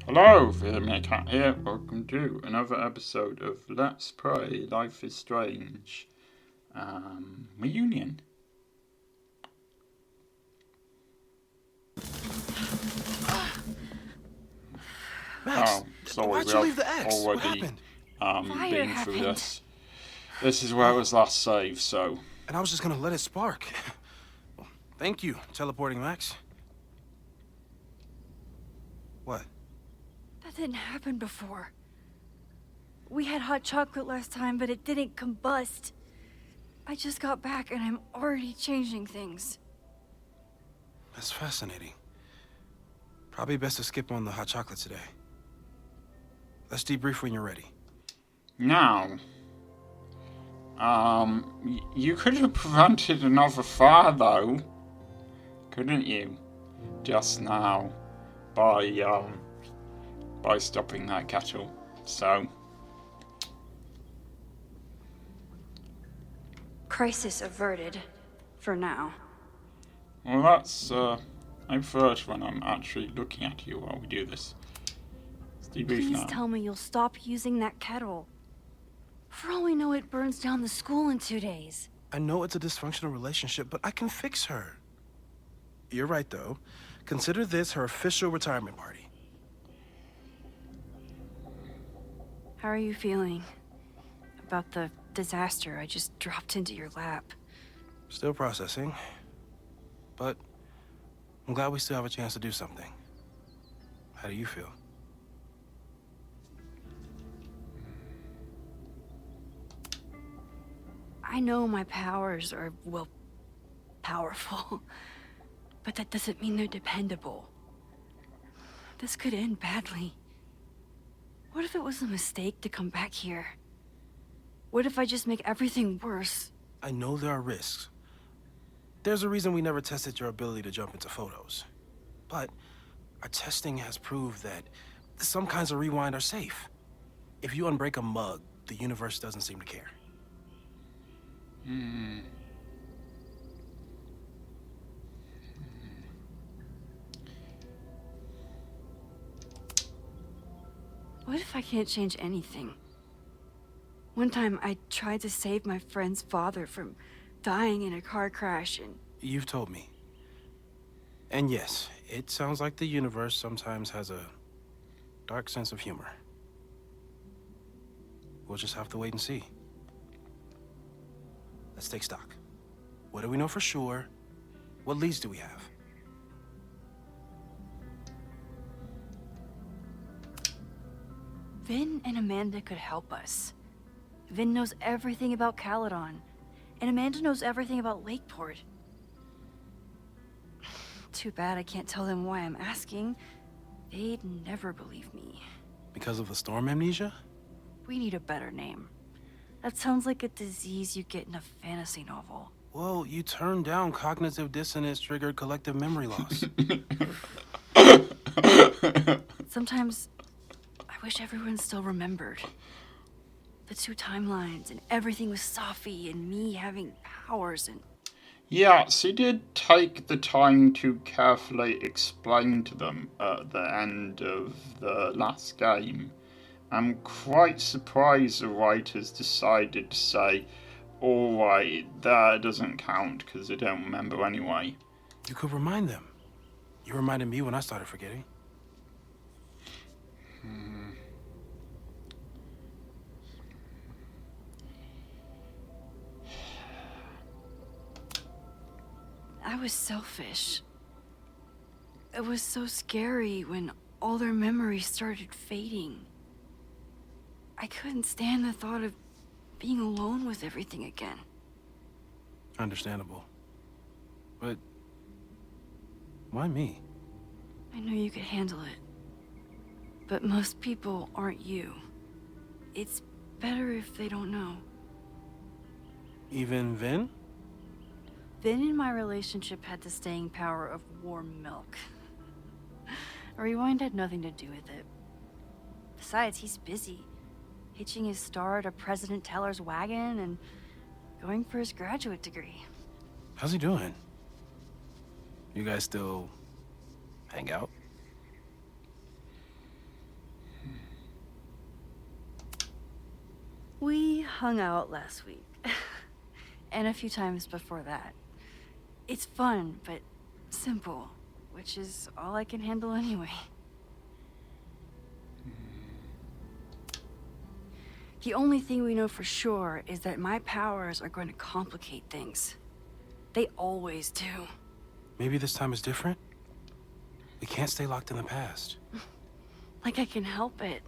Hello, Cat here. Welcome to another episode of Let's Play Life is Strange Reunion. Max, Sorry, why'd you leave the X? What happened? Been through this. This is where it was last saved, so. And I was just gonna let it spark. Well, thank you, teleporting Max. What? That didn't happen before. We had hot chocolate last time, but it didn't combust. I just got back and I'm already changing things. That's fascinating. Probably best to skip on the hot chocolate today. Let's debrief when you're ready. Now, you could have prevented another fire, though, couldn't you? Just now, by stopping that kettle. So, Crisis averted. For now. well, that's I'm first when I'm actually looking at you while we do this. Let's debrief Please now. tell me you'll stop using that kettle. For all we know, it burns down the school in 2 days. I know it's a dysfunctional relationship, but I can fix her. You're right, though. Consider this her official retirement party. How are you feeling about the disaster I just dropped into your lap? Still processing. But I'm glad we still have a chance to do something. How do you feel? I know my powers are, well, powerful. But that doesn't mean they're dependable. This could end badly. What if it was a mistake to come back here? What if I just make everything worse? I know there are risks. There's a reason we never tested your ability to jump into photos. But our testing has proved that some kinds of rewind are safe. If you unbreak a mug, the universe doesn't seem to care. What if I can't change anything? One time I tried to save my friend's father from dying in a car crash and... You've told me. And yes, it sounds like the universe sometimes has a dark sense of humor. We'll just have to wait and see. Let's take stock. What do we know for sure? What leads do we have? Vin and Amanda could help us. Vin knows everything about Caledon, and Amanda knows everything about Lakeport. Too bad I can't tell them why I'm asking. They'd never believe me. Because of the storm amnesia? We need a better name. That sounds like a disease you get in a fantasy novel. Well, you turned down cognitive dissonance triggered collective memory loss. Sometimes I wish everyone still remembered. The two timelines and everything with Safi and me having powers and... Yeah, she did take the time to carefully explain to them at the end of the last game. I'm quite surprised the writers decided to say, alright, that doesn't count because they don't remember anyway. You could remind them. You reminded me when I started forgetting. I was selfish. It was so scary when all their memories started fading. I couldn't stand the thought of being alone with everything again. Understandable. But why me? I know you could handle it. But most people aren't you. It's better if they don't know. Even Vin? Vin and my relationship had the staying power of warm milk. A rewind had nothing to do with it. Besides, he's busy. Hitching his star to President Teller's wagon and going for his graduate degree. How's he doing? You guys still hang out? hung out last week. And a few times before that. It's fun, but simple, which is all I can handle anyway. The only thing we know for sure is that my powers are going to complicate things. They always do. Maybe this time is different? We can't stay locked in the past. Like I can help it.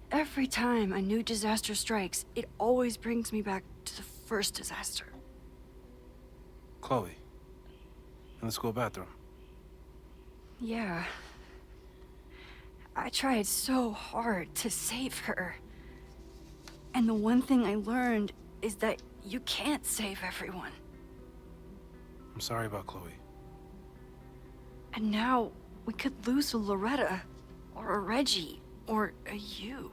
Every time a new disaster strikes, it always brings me back to the first disaster. Chloe, in the school bathroom. Yeah. I tried so hard to save her. And the one thing I learned is that you can't save everyone. I'm sorry about Chloe. And now we could lose a Loretta, or a Reggie, or a you.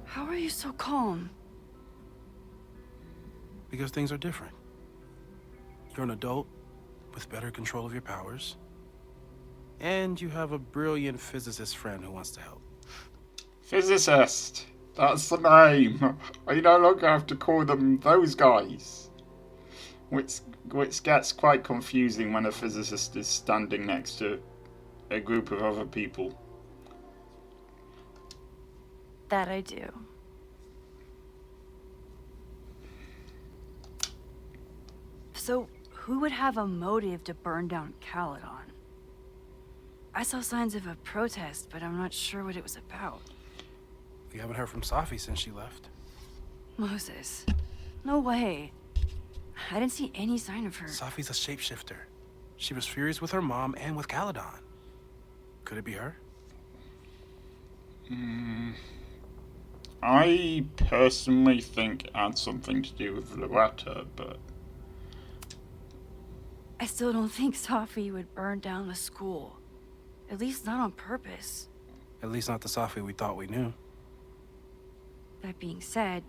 How are you so calm? Because things are different. You're an adult with better control of your powers. And you have a brilliant physicist friend who wants to help. Physicist. That's the name. I no longer have to call them those guys. Which gets quite confusing when a physicist is standing next to a group of other people. That I do. So, who would have a motive to burn down Caledon? I saw signs of a protest, but I'm not sure what it was about. We haven't heard from Safi since she left. Moses. No way. I didn't see any sign of her. Safi's a shapeshifter. She was furious with her mom and with Caledon. Could it be her? I personally think it had something to do with Loretta, but... I still don't think Safi would burn down the school. At least not on purpose. At least not the Safi we thought we knew. That being said,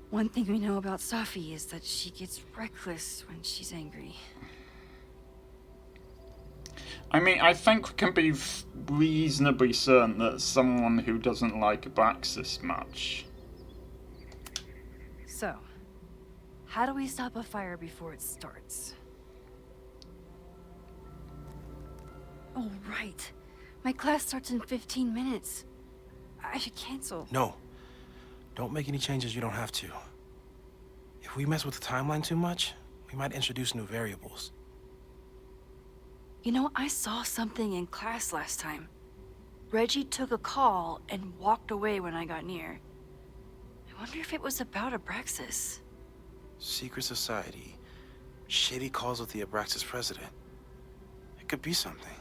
one thing we know about Safi is that she gets reckless when she's angry. I mean, I think we can be reasonably certain that someone who doesn't like Abraxas much. So, how do we stop a fire before it starts? Oh, right. My class starts in 15 minutes. I should cancel. No. Don't make any changes you don't have to. If we mess with the timeline too much, we might introduce new variables. You know, I saw something in class last time. Reggie took a call and walked away when I got near. I wonder if it was about Abraxas. Secret society. Shady calls with the Abraxas president. It could be something.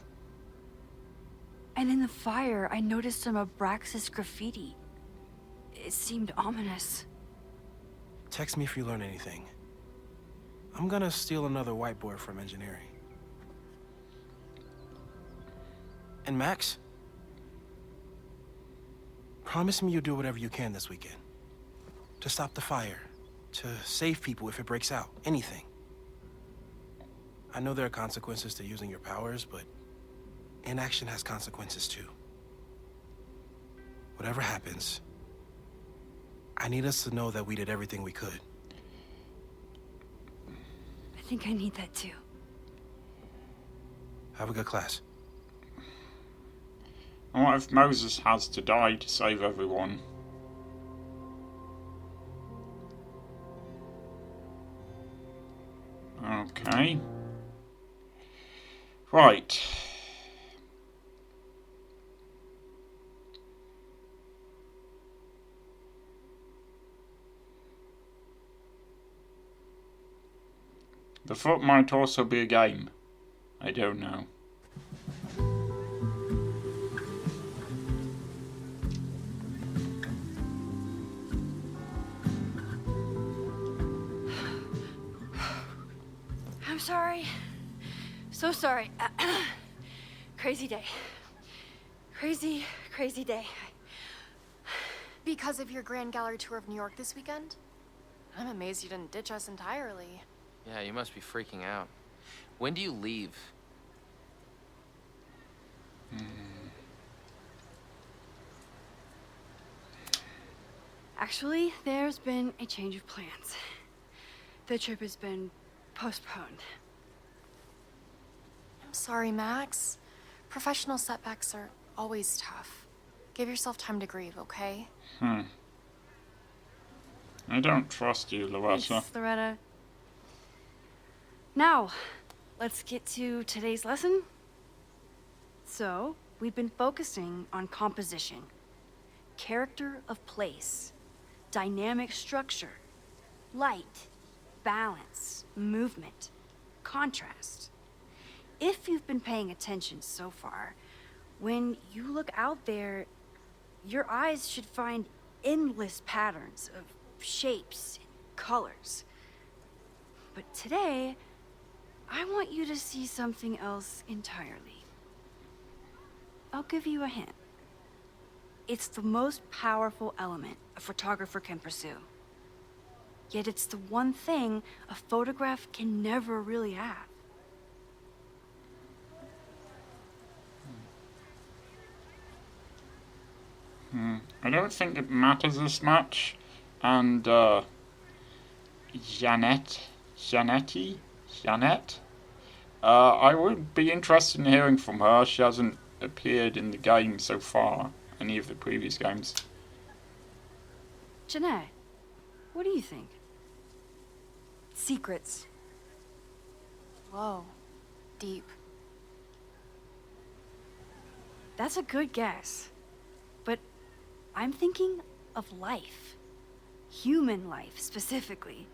And in the fire, I noticed some Abraxas graffiti. It seemed ominous. Text me if you learn anything. I'm gonna steal another whiteboard from engineering. And Max? Promise me you'll do whatever you can this weekend. To stop the fire. To save people if it breaks out. Anything. I know there are consequences to using your powers, but inaction has consequences too. Whatever happens, I need us to know that we did everything we could. I think I need that too. Have a good class. And what if Moses has to die to save everyone? Okay. Right. The foot might also be a game. I don't know. I'm sorry. So sorry. Crazy day. Crazy, crazy day. Because of your Grand Gallery tour of New York this weekend? I'm amazed you didn't ditch us entirely. Yeah, you must be freaking out. When do you leave? Actually, there's been a change of plans. The trip has been postponed. I'm sorry, Max. Professional setbacks are always tough. Give yourself time to grieve, okay? I don't trust you, Loretta. Thanks, Loretta. Now, let's get to today's lesson. So, we've been focusing on composition, character of place, dynamic structure, light, balance, movement, contrast. If you've been paying attention so far, when you look out there, your eyes should find endless patterns of shapes and colors. But today, I want you to see something else entirely. I'll give you a hint. It's the most powerful element a photographer can pursue. Yet it's the one thing a photograph can never really have. I don't think it matters as much. And, Jeanette? I would be interested in hearing from her. She hasn't appeared in the game so far, any of the previous games. Jeanette, what do you think? Secrets. Whoa. Deep. That's a good guess. But I'm thinking of life. Human life, specifically.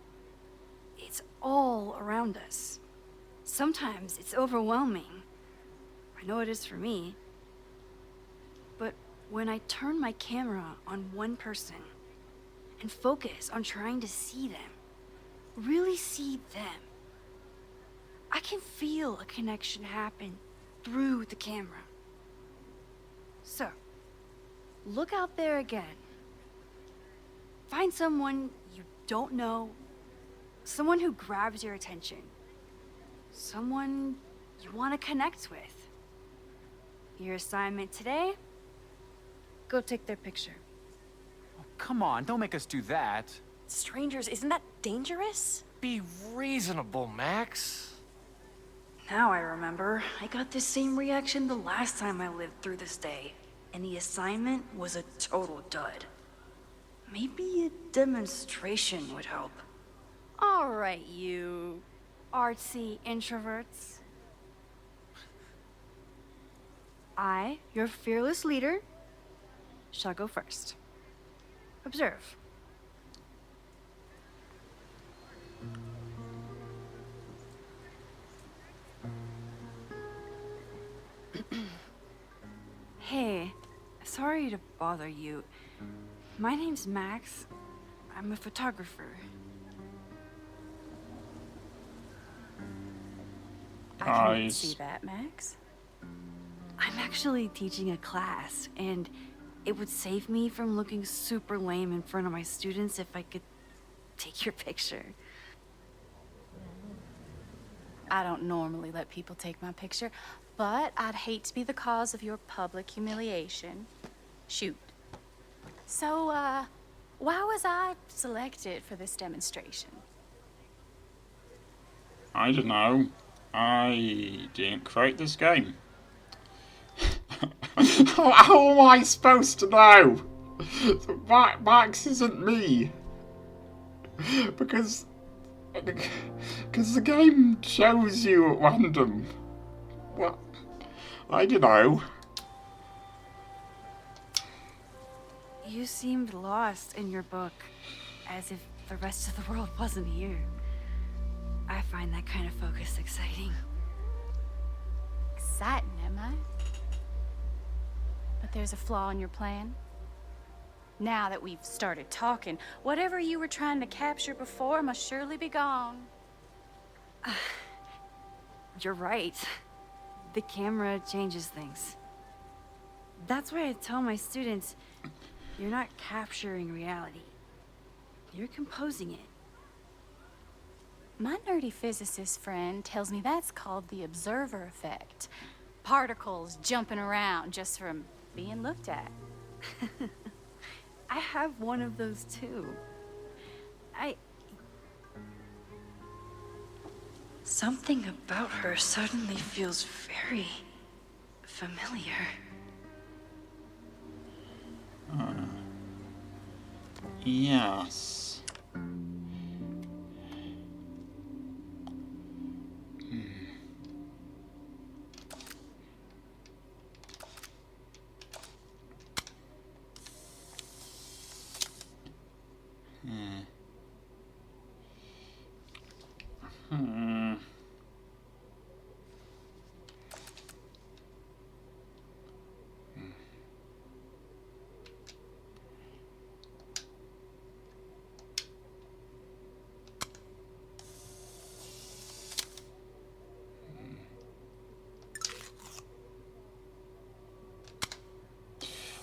It's all around us. Sometimes it's overwhelming. I know it is for me. But when I turn my camera on one person and focus on trying to see them, really see them, I can feel a connection happen through the camera. So, look out there again. Find someone you don't know, someone who grabs your attention, someone you want to connect with. Your assignment today? Go take their picture. Oh, come on, don't make us do that. Strangers, isn't that dangerous? Be reasonable, Max. Now I remember. I got the same reaction the last time I lived through this day, and the assignment was a total dud. Maybe a demonstration would help. All right, you artsy introverts. I, your fearless leader, shall go first. Observe. Hey, sorry to bother you. My name's Max. I'm a photographer. I can Guys. see that, Max. I'm actually teaching a class, and it would save me from looking super lame in front of my students if I could take your picture. I don't normally let people take my picture, but I'd hate to be the cause of your public humiliation. Shoot. So, why was I selected for this demonstration? I don't know. I didn't create this game. How am I supposed to know? Max isn't me. Because the game shows you at random. Well, I don't know. You seemed lost in your book, as if the rest of the world wasn't here. I find that kind of focus exciting. Exciting, am I? But there's a flaw in your plan. Now that we've started talking, whatever you were trying to capture before must surely be gone. You're right. The camera changes things. That's why I tell my students, you're not capturing reality. You're composing it. My nerdy physicist friend tells me that's called the observer effect. Particles jumping around just from being looked at. I have one of those too. Something about her suddenly feels very familiar. Yes.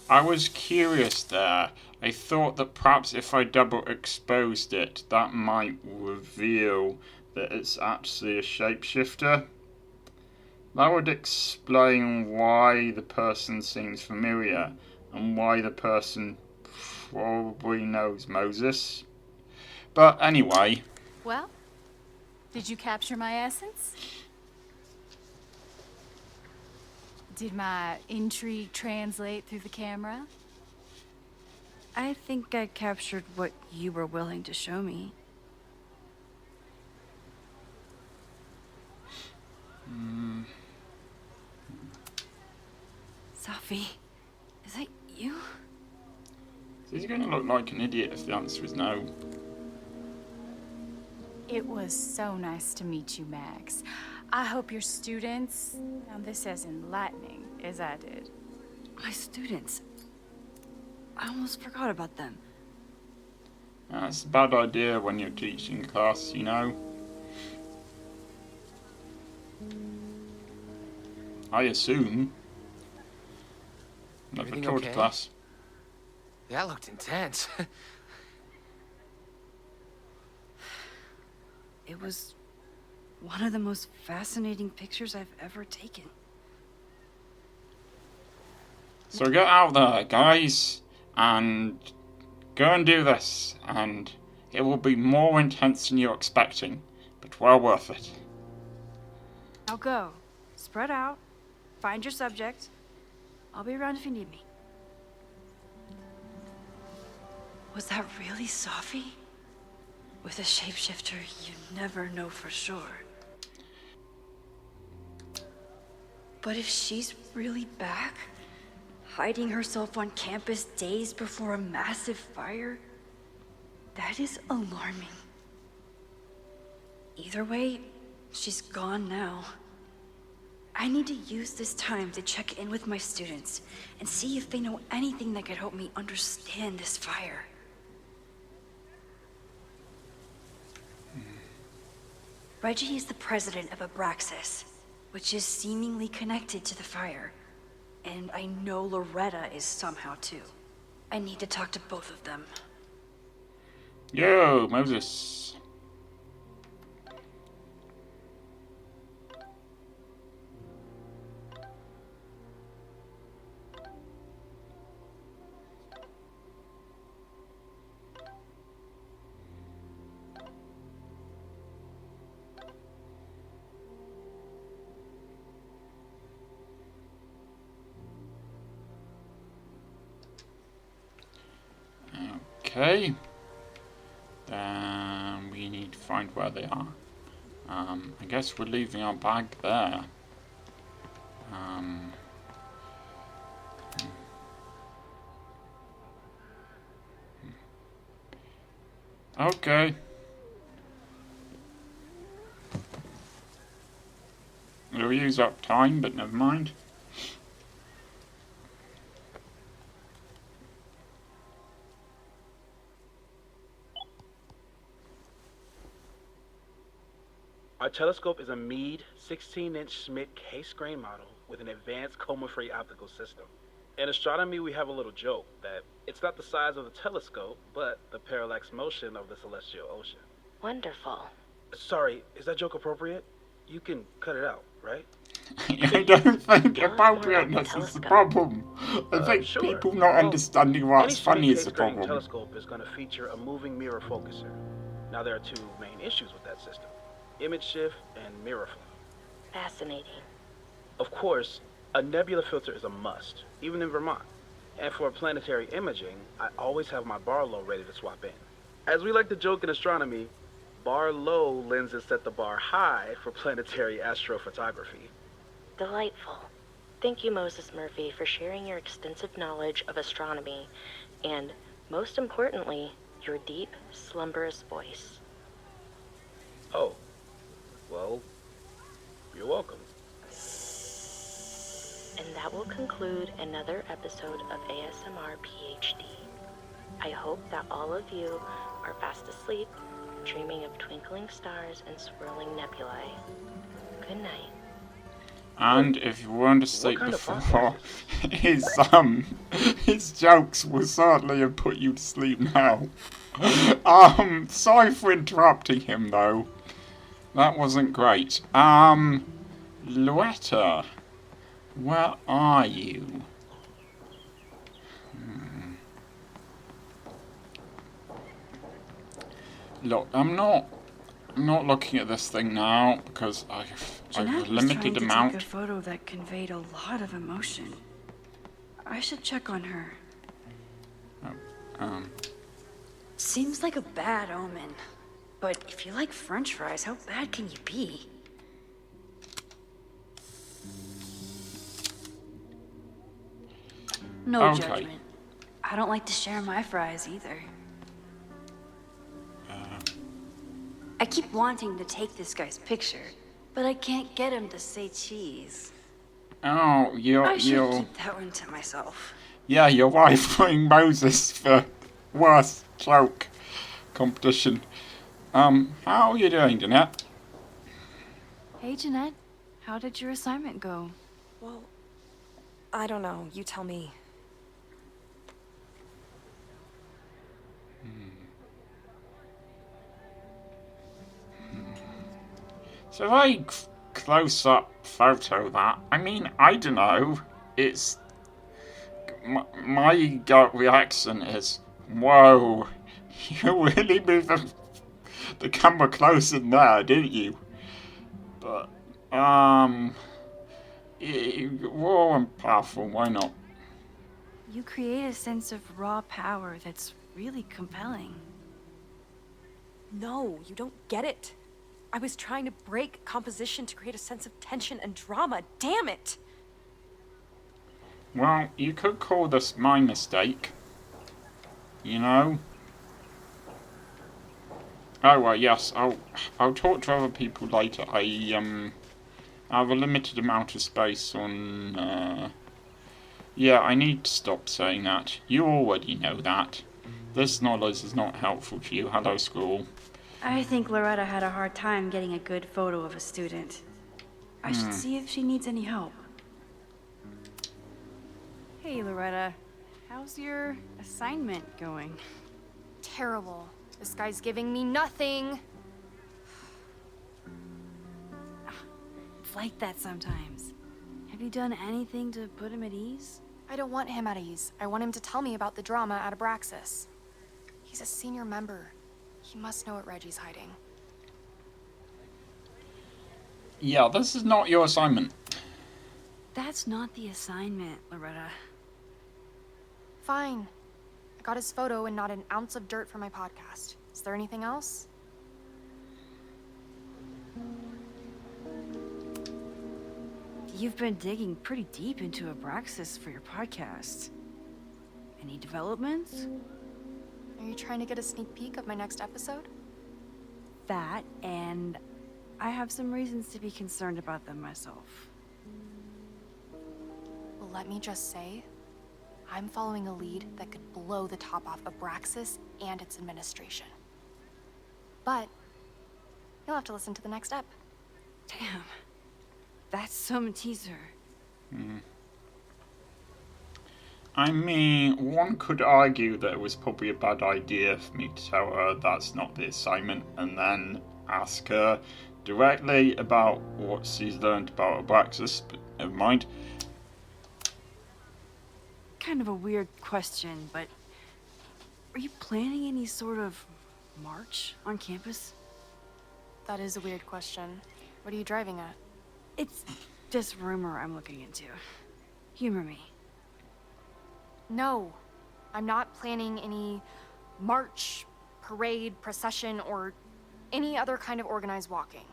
I was curious there. I thought that perhaps if I double exposed it, that might reveal that it's actually a shapeshifter. That would explain why the person seems familiar and why the person probably knows Moses. But anyway. Well, did you capture my essence? Did my intrigue translate through the camera? I think I captured what you were willing to show me. Safi, is that you? So he's going to look like an idiot if the answer is no. It was so nice to meet you, Max. I hope your students found this as enlightening as I did. My students. I almost forgot about them. That's a bad idea when you're teaching class, you know. I assume. Never Everything taught okay? class. That looked intense. It was one of the most fascinating pictures I've ever taken. So get out there, guys, and go and do this, and it will be more intense than you're expecting, but well worth it. Now go. Spread out. Find your subject. I'll be around if you need me. Was that really Safi? With a shapeshifter, you never know for sure. But if she's really back, hiding herself on campus days before a massive fire, that is alarming. Either way, she's gone now. I need to use this time to check in with my students and see if they know anything that could help me understand this fire. Reggie is the president of Abraxas, which is seemingly connected to the fire. And I know Loretta is somehow too. I need to talk to both of them. Yo, Moses. Okay. Then we need to find where they are. I guess we're leaving our bag there. Okay. We'll use up time, but never mind. Our telescope is a Meade 16-inch Schmidt case-grain model with an advanced coma-free optical system. In astronomy, we have a little joke that it's not the size of the telescope, but the parallax motion of the celestial ocean. Wonderful. Sorry, is that joke appropriate? You can cut it out, right? I don't think appropriateness is the problem. I think Sure. people not Well, understanding what's any funny is the case grain problem. telescope is going to feature a moving mirror focuser. Now there are two main issues with that system: image shift and mirror flow. Fascinating. Of course, a nebula filter is a must, even in Vermont. And for planetary imaging, I always have my bar low ready to swap in. As we like to joke in astronomy, bar low lenses set the bar high for planetary astrophotography. Delightful. Thank you, Moses Murphy, for sharing your extensive knowledge of astronomy and, most importantly, your deep, slumberous voice. Oh, well, you're welcome. And that will conclude another episode of ASMR PhD. I hope that all of you are fast asleep, dreaming of twinkling stars and swirling nebulae. Good night. And if you weren't asleep kind of before, his jokes will certainly have put you to sleep now. Sorry for interrupting him though. That wasn't great. Loretta, where are you? Look, I'm not looking at this thing now because I've Jeanette a was limited trying to amount. take a photo that conveyed a lot of emotion. I should check on her. Seems like a bad omen. But if you like French fries, how bad can you be? No Okay. judgment. I don't like to share my fries either. I keep wanting to take this guy's picture, but I can't get him to say cheese. Oh, I should you're keep that one to myself. yeah, your wife putting Moses for worst joke competition. How are you doing, Jeanette? Hey, Jeanette. How did your assignment go? Well, I don't know. You tell me. It's a very close-up photo, that. I mean, I don't know. It's... My gut reaction is, whoa, you really moved the camera close in there, didn't you? But, raw and powerful, why not? You create a sense of raw power that's really compelling. No, you don't get it. I was trying to break composition to create a sense of tension and drama. Damn it! Well, you could call this my mistake. You know? Oh, well, yes, I'll talk to other people later. I have a limited amount of space on, yeah, I need to stop saying that. You already know that. This knowledge is not helpful to you. Hello, school. I think Loretta had a hard time getting a good photo of a student. I should see if she needs any help. Hey, Loretta. How's your assignment going? Terrible. This guy's giving me nothing. It's like that sometimes. Have you done anything to put him at ease? I don't want him at ease. I want him to tell me about the drama at Abraxas. He's a senior member. He must know what Reggie's hiding. Yeah, this is not your assignment. That's not the assignment, Loretta. Fine. I got his photo and not an ounce of dirt for my podcast. Is there anything else? You've been digging pretty deep into Abraxas for your podcast. Any developments? Are you trying to get a sneak peek of my next episode? That, and I have some reasons to be concerned about them myself. Well, let me just say, I'm following a lead that could blow the top off Abraxas and its administration. But you'll have to listen to the next ep. Damn. That's some teaser. I mean, one could argue that it was probably a bad idea for me to tell her that's not the assignment and then ask her directly about what she's learned about Abraxas, but never mind. Kind of a weird question, but are you planning any sort of march on campus? That is a weird question. What are you driving at? It's this rumor I'm looking into. Humor me. No, I'm not planning any march, parade, procession, or any other kind of organized walking.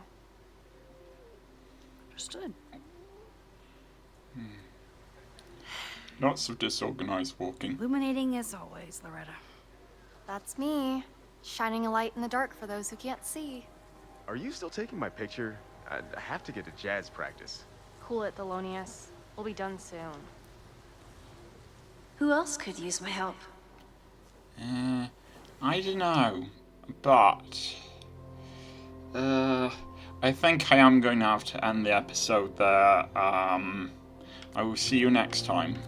Understood. Lots of disorganized walking. Illuminating as always, Loretta. That's me, shining a light in the dark for those who can't see. Are you still taking my picture? I have to get to jazz practice. Cool it, Thelonious. We'll be done soon. Who else could use my help? I don't know, but I think I am going to have to end the episode there. I will see you next time.